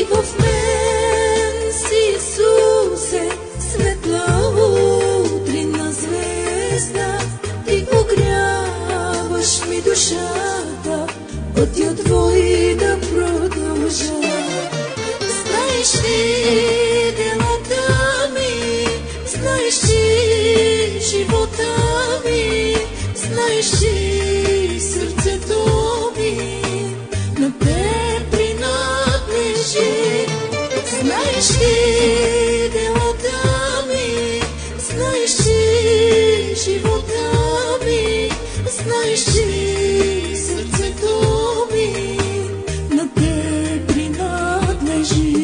в мен си, Исусе, светла утринна звезда. Ти огряваш ми душата, пътя твой да продължа. Знаеш ти делата ми, знаеш ти живота ми, знаеш ти сърцето ми, на теб принадлежи. Знаеш ти делата ми, знаеш ти живота ми, знаеш ти сърцето ми, на теб принадлежи.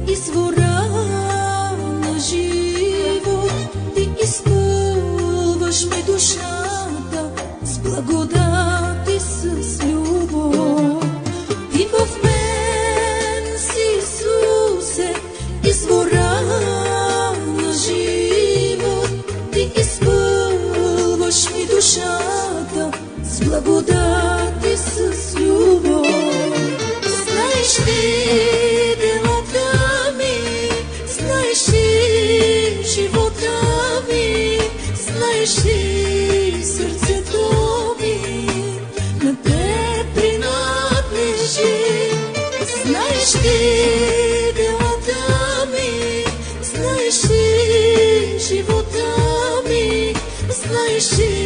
Извора на живот, ти изпълваш ми душата с благодат и с любов. Ти в мен си, Исусе, извора на живот, ти изпълваш ми душата с благодат и с любов. Знаеш ти делата ми, знаеш ти живота ми, знаеш ти сърцето ми, на теб принадлежи. Знаеш ти делата ми, знаеш ти живота ми, знаеш ти